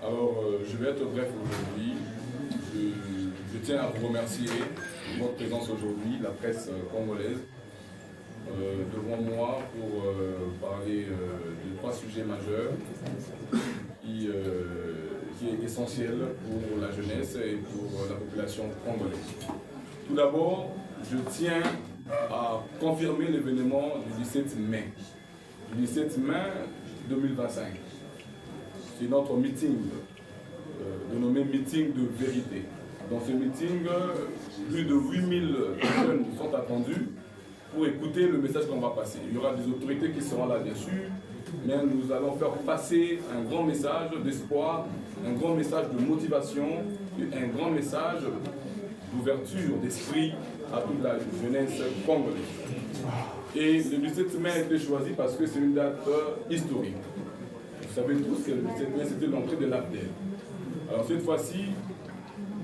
Je vais être bref aujourd'hui. Je tiens à vous remercier de votre présence aujourd'hui, la presse congolaise, devant moi pour parler de trois sujets majeurs qui est essentiel pour la jeunesse et pour la population congolaise. Tout d'abord, je tiens à confirmer l'événement du 17 mai. Du 17 mai 2025. C'est notre meeting, dénommé meeting de vérité. Dans ce meeting, plus de 8000 jeunes sont attendus pour écouter le message qu'on va passer. Il y aura des autorités qui seront là, bien sûr, mais nous allons faire passer un grand message d'espoir, un grand message de motivation, et un grand message d'ouverture d'esprit à toute la jeunesse congolaise. Et le 17 mai a été choisi parce que c'est une date historique. Vous savez tous que le 17 mai, c'était l'entrée de l'APDEL. Alors cette fois-ci,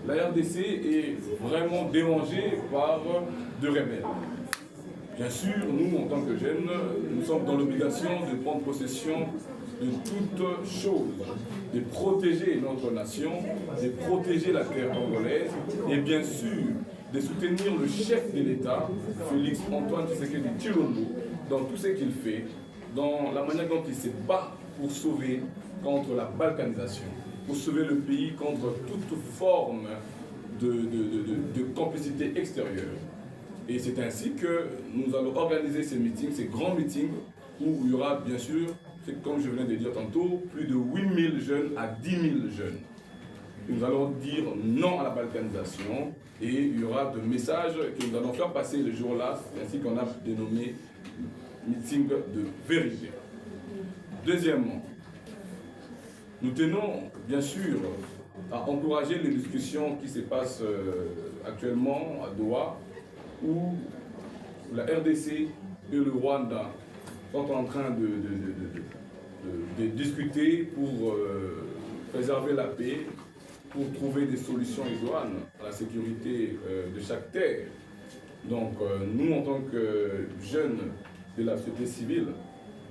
la RDC est vraiment dérangée par de rebelles. Bien sûr, nous, en tant que jeunes, nous sommes dans l'obligation de prendre possession de toutes choses, de protéger notre nation, de protéger la terre congolaise et bien sûr de soutenir le chef de l'État, Félix Antoine Tshisekedi Tshilombo, dans tout ce qu'il fait, dans la manière dont il se bat pour sauver contre la balkanisation, pour sauver le pays contre toute forme de complicité extérieure. Et c'est ainsi que nous allons organiser ces meetings, ces grands meetings, où il y aura bien sûr, comme je venais de dire tantôt, plus de 8000 jeunes à 10 000 jeunes. Et nous allons dire non à la balkanisation et il y aura des messages que nous allons faire passer le jour-là, ainsi qu'on a dénommé meeting de vérité. Deuxièmement, nous tenons bien sûr à encourager les discussions qui se passent actuellement à Doha, où la RDC et le Rwanda sont en train de discuter pour préserver la paix, pour trouver des solutions idoines à la sécurité de chaque terre. Donc nous, en tant que jeunes de la société civile,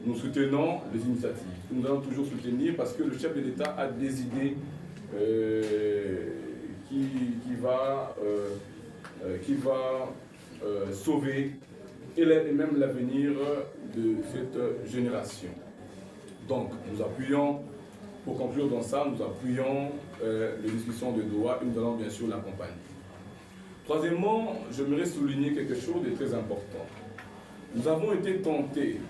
nous soutenons les initiatives. Nous allons toujours soutenir parce que le chef de l'État a des idées qui va sauver et même l'avenir de cette génération. Donc nous appuyons, pour conclure dans ça, nous appuyons les discussions de Doha et nous allons bien sûr l'accompagner. Troisièmement, j'aimerais souligner quelque chose de très important. Nous avons été tentés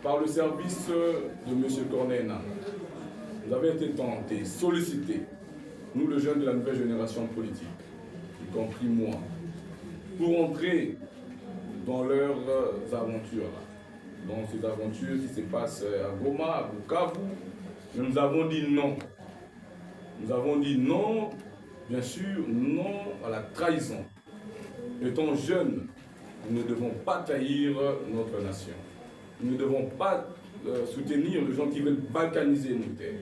par le service de M. Corneille Nangaa. Nous avons été tentés, sollicités, nous les jeunes de la nouvelle génération politique, y compris moi, pour entrer dans leurs aventures, dans ces aventures qui se passent à Goma, à Bukavu. Mais nous avons dit non. Nous avons dit non, bien sûr, non à la trahison. Étant jeunes, nous ne devons pas trahir notre nation. Nous ne devons pas soutenir les gens qui veulent balkaniser nos terres.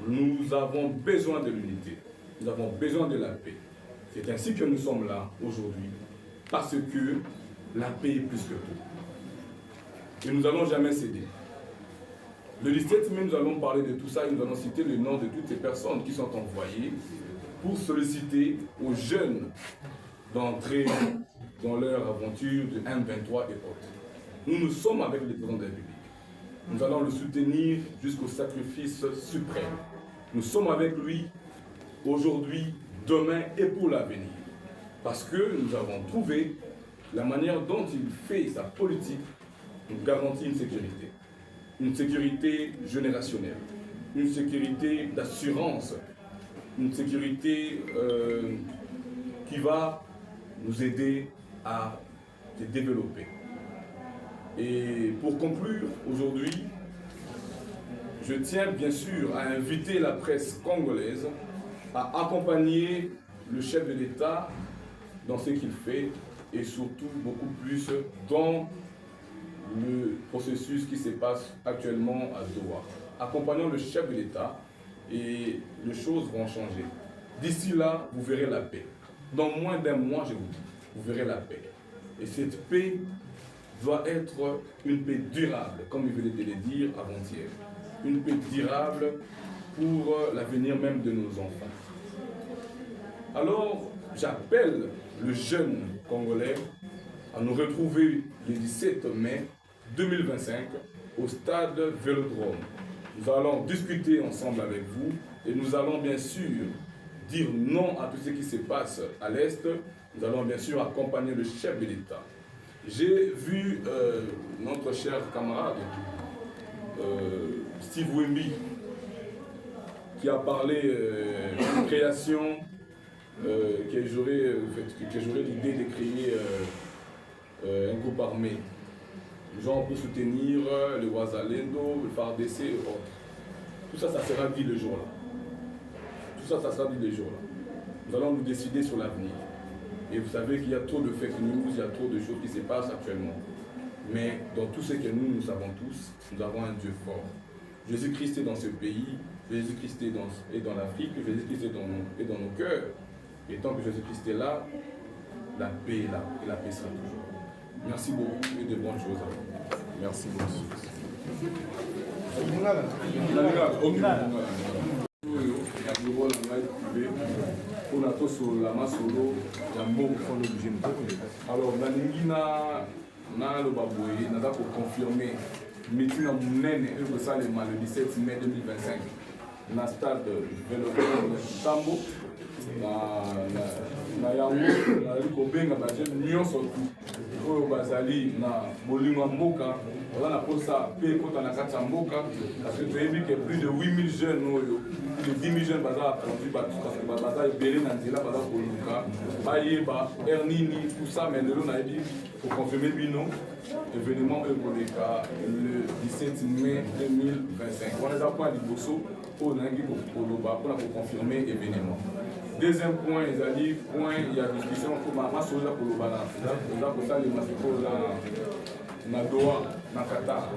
Nous avons besoin de l'unité. Nous avons besoin de la paix. C'est ainsi que nous sommes là aujourd'hui. Parce que la paix est plus que tout. Et nous n'allons jamais céder. Le 17 mai, nous allons parler de tout ça et nous allons citer le nom de toutes ces personnes qui sont envoyées pour solliciter aux jeunes d'entrer dans leur aventure de M23 et autres. Nous sommes avec le président de la République. Nous allons le soutenir jusqu'au sacrifice suprême. Nous sommes avec lui aujourd'hui, demain et pour l'avenir. Parce que nous avons trouvé la manière dont il fait sa politique nous garantit une sécurité. Une sécurité générationnelle, une sécurité d'assurance, une sécurité qui va nous aider à se développer. Et pour conclure aujourd'hui, je tiens bien sûr à inviter la presse congolaise à accompagner le chef de l'État dans ce qu'il fait et surtout beaucoup plus dans le processus qui se passe actuellement à Doha. Accompagnons le chef de l'État et les choses vont changer. D'ici là, vous verrez la paix. Dans moins d'un mois, je vous dis, vous verrez la paix. Et cette paix doit être une paix durable, comme il venait de le dire avant-hier. Une paix durable pour l'avenir même de nos enfants. Alors, j'appelle le jeune Congolais à nous retrouver le 17 mai 2025 au stade Vélodrome. Nous allons discuter ensemble avec vous et nous allons bien sûr dire non à tout ce qui se passe à l'Est. Nous allons bien sûr accompagner le chef de l'État. J'ai vu notre cher camarade Steve Wemby qui a parlé de création, que j'aurais l'idée de créer un groupe armé. Genre pour soutenir le Wazalendo, le FARDC et autres. Tout ça, ça sera dit le jour-là. Tout ça, ça sera dit le jour-là. Nous allons nous décider sur l'avenir. Et vous savez qu'il y a trop de fake news, il y a trop de choses qui se passent actuellement. Mais dans tout ce que nous savons tous, nous avons un Dieu fort. Jésus-Christ est dans ce pays, Jésus-Christ est dans l'Afrique, Jésus-Christ est dans nos cœurs. Et tant que Jésus-Christ est là, la paix est là, et la paix sera toujours. Merci beaucoup et de bonnes choses à vous. Merci beaucoup. Alors, na confirmer meeting le 17 mai 2025 na stade Vélodrome Tambo na yango nali kobenga bajeune nyonso oyo bazali na bolingo mboka oza na posa mpe ekota na kati ya mboka parce que toyebi ke plus de 8000 jeunes oyo plus de 10 000 jeunes baza apondu parce que baza ebele na nzela baza koluka bayeba ere nini tout ça mais lelo nayebi koconfirme bino événement oyo koleka le 17 mai 2025 wana eza point liboso oyo nayangi koloba mpona koconfirme événement. Deuxième point, il y a discussion pour ma soeur pour le balance. Vous allez na Doha, na Qatar.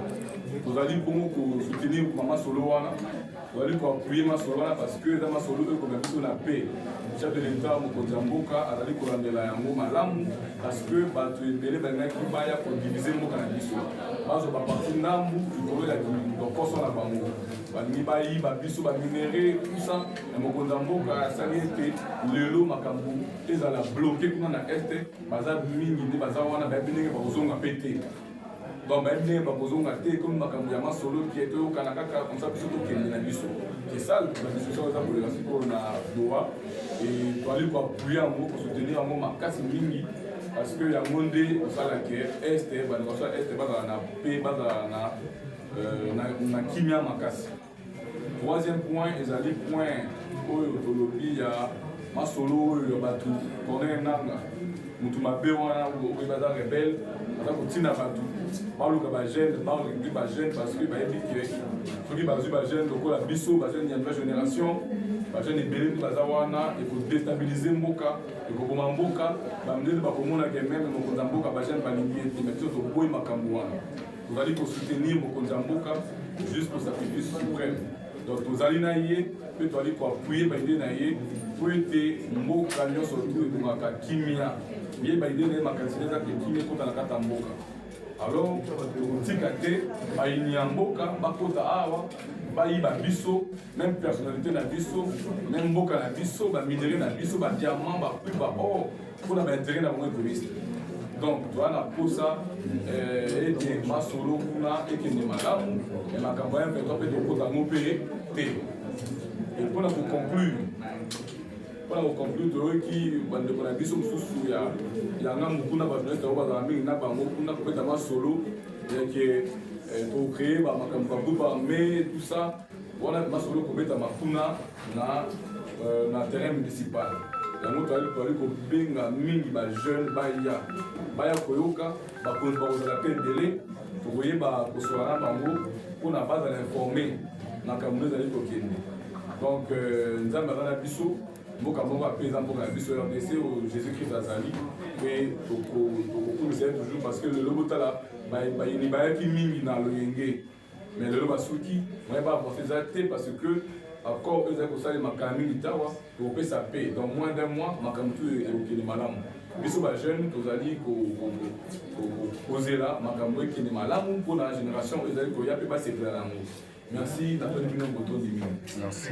Vous allez pour soutenir Maman Soloana. Vous allez pour appuyer ma Soloana parce que dans ma Solo, comme on a paix. Le chef de l'État, Mokonzamboka, a allé pour rendre la yango malamu parce que tu es belé qui va pour diviser mon cannabis. Parce que partir nambu, tu connais la donc on a bango. Banibayi, babiso, baminéré, tout ça. Et Mokonzamboka, ça y était le lot makambu. Ils allaient bloquer comme on a esté. Baza mingi, baza wana, babine, bazonga pété. Donc, même si comme ma solo qui est au Canada, comme ça, c'est ça la discussion pour la Doha. Et pour aller pour appuyer un mot, pour soutenir un mot, ma casse mingi. Parce que y a un monde au salaire est, paix, na kimia ma casse. Troisième point, ils allaient point au Tolobi, il y a ma solo, il y a Batu, Corée Nanga. Mutuma Bewana ou Baza rebelle, Baza Kotina Batu. Parle de jeune, parle de jeune parce que ceux qui basent jeune, donc la biso, il y a une nouvelle génération, jeune est belé, Bazawana, il faut déstabiliser Mboka, il faut comment Mboka, Bamdel Bakomona même, Mokonzamboka, jeune Balingi, et mettre au boy Makambouana. Vous allez soutenir Mokonzamboka juste pour sacrifice suprême. Donc vous allez naïe, peut-être aller pour appuyer Baïdé naïe, pour être Mboka, surtout de Maka Kimia. Bien Baïdé naïe, Makansine, Kimia, contre la Katamboka. Alors, Tikate, Baïniamboka, Bakota Awa, Baïba Bisso, même personnalité na Bisso, même Mboka na Bisso, Minéré na Bisso, Diamant, Bapuba, or, pour avoir intérêt dans le touriste. Donc, tu as pour ça, et ma solo, et qui n'est madame, et ma campagne fait trop de côté à mon pays. Et pour conclure, qui va biso mususu ya ngambu kuna ba journaliste ba za mingi na bango kuna kopeta ma solo que pour créer ba makambo ba mais tout ça voilà ma solo kopeta makuna na terrain municipal ya moto ali ko benga mingi ba jeune ba ya koyoka ba ko za pe délai pour yeba ko soara bango pour na base informer na kambo za ko kende donc nzamba na biso mboka moko apesa mboka biso RDC au Jésus-Christ azali et tokokomisa toujours parce que lelo botala bayini bayaki mingi na loyenge mais lelo basuki moye baavancer eza te parce que accord oyo ezali kosala makambo mingi tawa tokopesa paix dans moins d'un mois makambo tu ekokende malamu biso bajeune tozali kozela makambo ekende malamu mpona génération oyo ezali koya mpe basepela yango Merci d'avoir pris nos boutons. Merci.